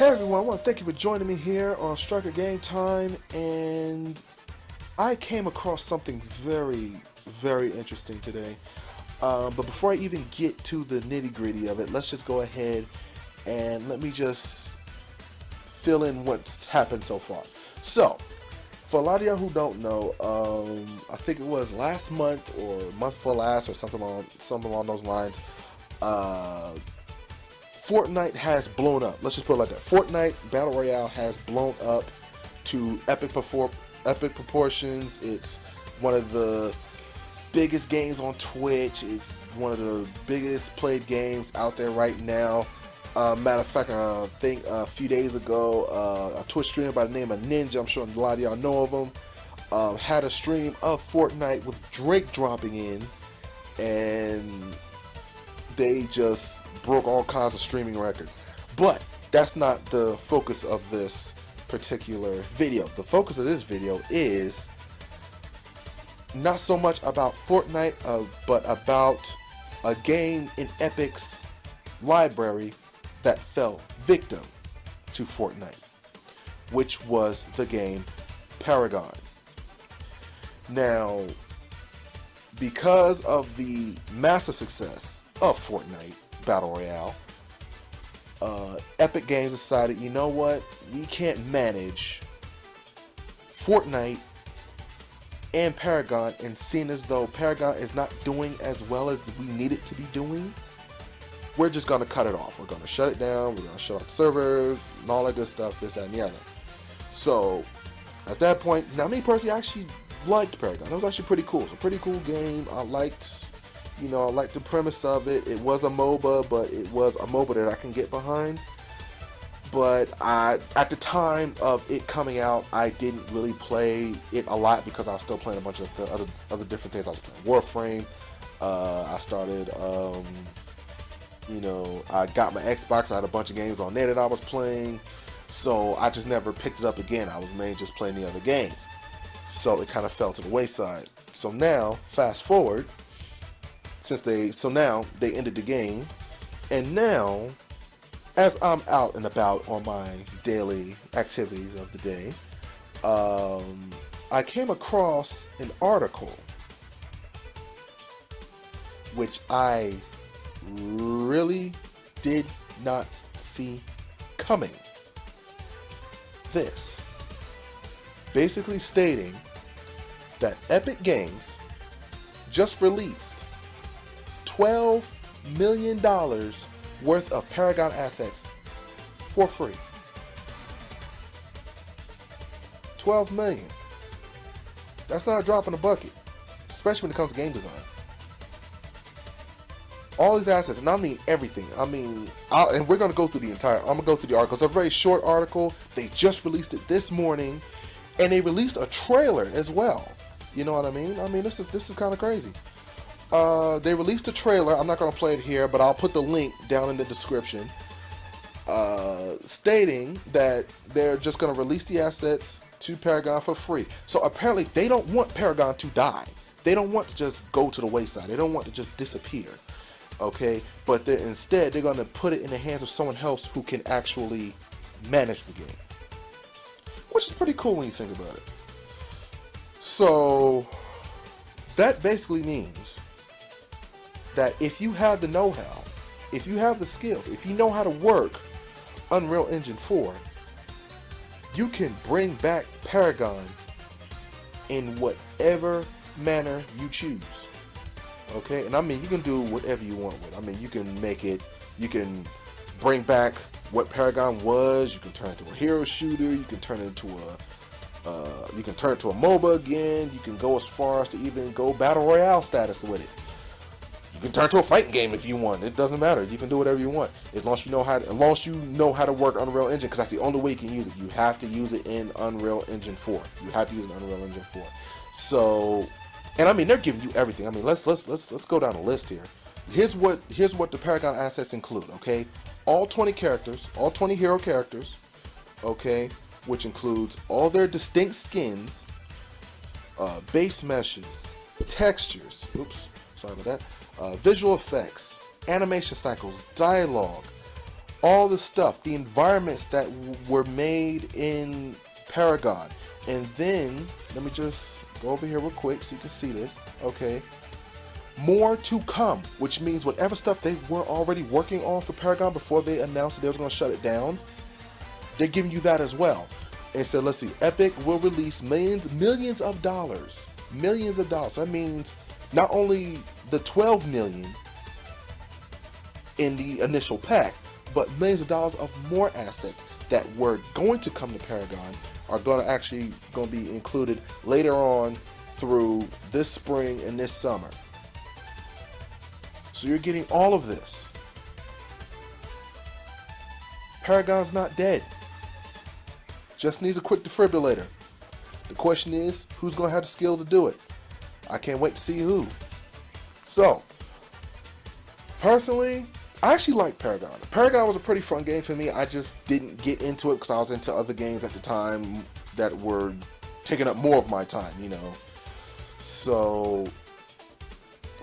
Hey everyone, I want to thank you for joining me here on Striker Game Time, and I came across something very interesting today. But before I even get to the nitty gritty of it, let's just go ahead and let me just fill in what's happened so far. So, for a lot of y'all who don't know, I think it was last month or month before last or something along those lines. Fortnite has blown up. Let's just put it like that. Fortnite Battle Royale has blown up to epic proportions. It's one of the biggest games on Twitch. It's one of the biggest played games out there right now. Matter of fact, I think a few days ago, a Twitch streamer by the name of Ninja, I'm sure a lot of y'all know of him, had a stream of Fortnite with Drake dropping in, and they just broke all kinds of streaming records. But that's not the focus of this particular video. The focus of this video is not so much about Fortnite, but about a game in Epic's library that fell victim to Fortnite, which was the game Paragon. Now, because of the massive success of Fortnite Battle Royale, Epic Games decided, you know what, we can't manage Fortnite and Paragon, and seeing as though Paragon is not doing as well as we need it to be doing, we're just going to cut it off. We're going to shut it down, we're going to shut off the servers, and all that good stuff, this, that, and the other. So, at that point, now me personally, I actually liked Paragon. It was actually pretty cool. It's a pretty cool game. I liked the premise of it. It was a MOBA, but it was a MOBA that I can get behind. But at the time of it coming out, I didn't really play it a lot because I was still playing a bunch of the other different things. I was playing Warframe. I started, I got my Xbox. I had a bunch of games on there that I was playing. So I just never picked it up again. I was mainly just playing the other games. So it kind of fell to the wayside. So now, fast forward, now they ended the game, and now, as I'm out and about on my daily activities of the day, I came across an article which I really did not see coming. This basically stating that Epic Games just released $12 million worth of Paragon assets for free. 12 million. That's not a drop in the bucket, especially when it comes to game design. All these assets, and I mean everything. And we're going to go through I'm going to go through the article. It's a very short article. They just released it this morning, and they released a trailer as well. You know what I mean? This is kind of crazy. They released a trailer. I'm not going to play it here, but I'll put the link down in the description, stating that they're just going to release the assets to Paragon for free. So apparently they don't want Paragon to die. They don't want to just go to the wayside. They don't want to just disappear. Okay? But instead, they're going to put it in the hands of someone else who can actually manage the game. Which is pretty cool when you think about it. So, that basically means that if you have the know-how, if you have the skills, if you know how to work Unreal Engine 4, you can bring back Paragon in whatever manner you choose. Okay? And you can do whatever you want with it. You can make it, you can bring back what Paragon was, you can turn it into a hero shooter, you can turn it into a MOBA again, you can go as far as to even go Battle Royale status with it. You can turn to a fighting game if you want. It doesn't matter. You can do whatever you want as long as you know how to work Unreal Engine, because that's the only way you can use it. You have to use it in Unreal Engine 4. You have to use it in Unreal Engine 4. So, and they're giving you everything. Let's go down the list here. Here's what the Paragon assets include. Okay, all 20 characters, all 20 hero characters. Okay, which includes all their distinct skins, base meshes, textures. Oops, sorry about that. Visual effects, animation cycles, dialogue, all the stuff, the environments that were made in Paragon. And then, let me just go over here real quick so you can see this. Okay. More to come, which means whatever stuff they were already working on for Paragon before they announced that they was going to shut it down, they're giving you that as well. And so let's see, Epic will release millions of dollars. Millions of dollars. So that means not only the 12 million in the initial pack, but millions of dollars of more assets that were going to come to Paragon are going to be included later on through this spring and this summer. So you're getting all of this. Paragon's not dead. Just needs a quick defibrillator. The question is, who's going to have the skills to do it? I can't wait to see who. So, personally, I actually like Paragon. Paragon was a pretty fun game for me. I just didn't get into it because I was into other games at the time that were taking up more of my time, you know. So,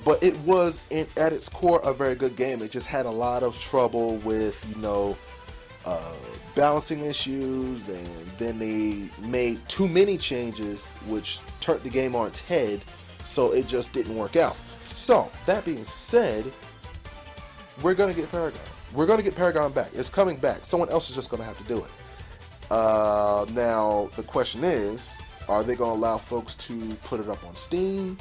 but it was, at its core, a very good game. It just had a lot of trouble with, you know, balancing issues, and then they made too many changes, which turned the game on its head, so it just didn't work out. So, that being said, we're going to get Paragon. We're going to get Paragon back. It's coming back. Someone else is just going to have to do it. Now, the question is, are they going to allow folks to put it up on Steam?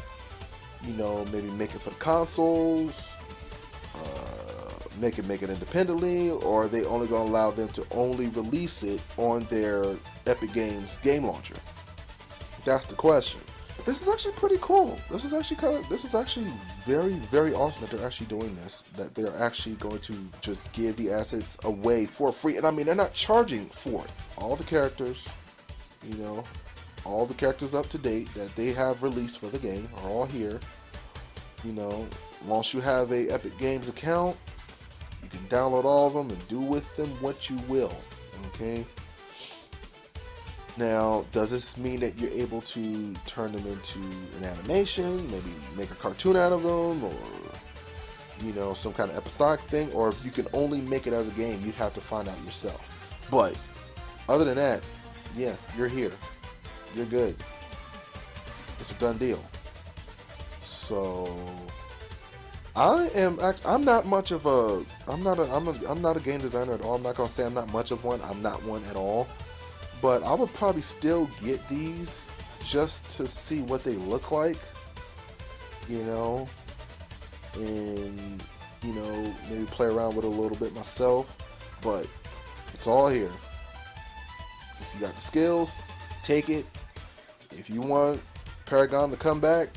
You know, maybe make it for the consoles? Make it independently? Or are they only going to allow them to only release it on their Epic Games game launcher? That's the question. This is actually pretty cool. This is actually very, very awesome that they're actually doing this. That they're actually going to just give the assets away for free. And I mean, they're not charging for it. All the characters, you know, all the characters up to date that they have released for the game are all here. You know, once you have a Epic Games account, you can download all of them and do with them what you will. Okay. Now, does this mean that you're able to turn them into an animation, maybe make a cartoon out of them, or, you know, some kind of episodic thing? Or if you can only make it as a game, you'd have to find out yourself. But other than that, yeah, you're here. You're good. It's a done deal. So I'm not a game designer at all. I'm not gonna say I'm not much of one. I'm not one at all. But I would probably still get these just to see what they look like, you know, and, you know, maybe play around with it a little bit myself. But it's all here. If you got the skills, take it. If you want Paragon to come back,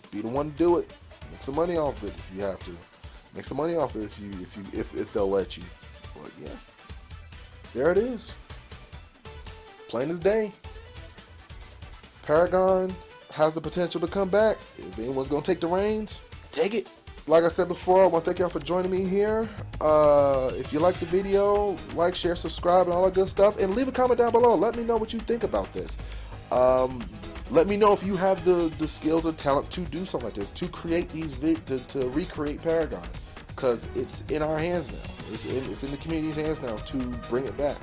be the one to do it. Make some money off it if you have to. Make some money off it if they'll let you. But yeah, there it is. Plain as day. Paragon has the potential to come back. If anyone's gonna take the reins, take it. Like I said before, I want to thank y'all for joining me here. If you like the video, like, share, subscribe, and all that good stuff. And leave a comment down below. Let me know what you think about this. Let me know if you have the skills or talent to do something like this, to create these to recreate Paragon, because it's in our hands now. It's in the community's hands now to bring it back.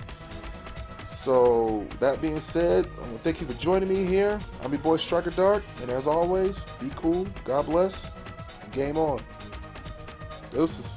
So that being said, I want to thank you for joining me here. I'm your boy Striker Dark, and as always, be cool, God bless, and game on. Deuces.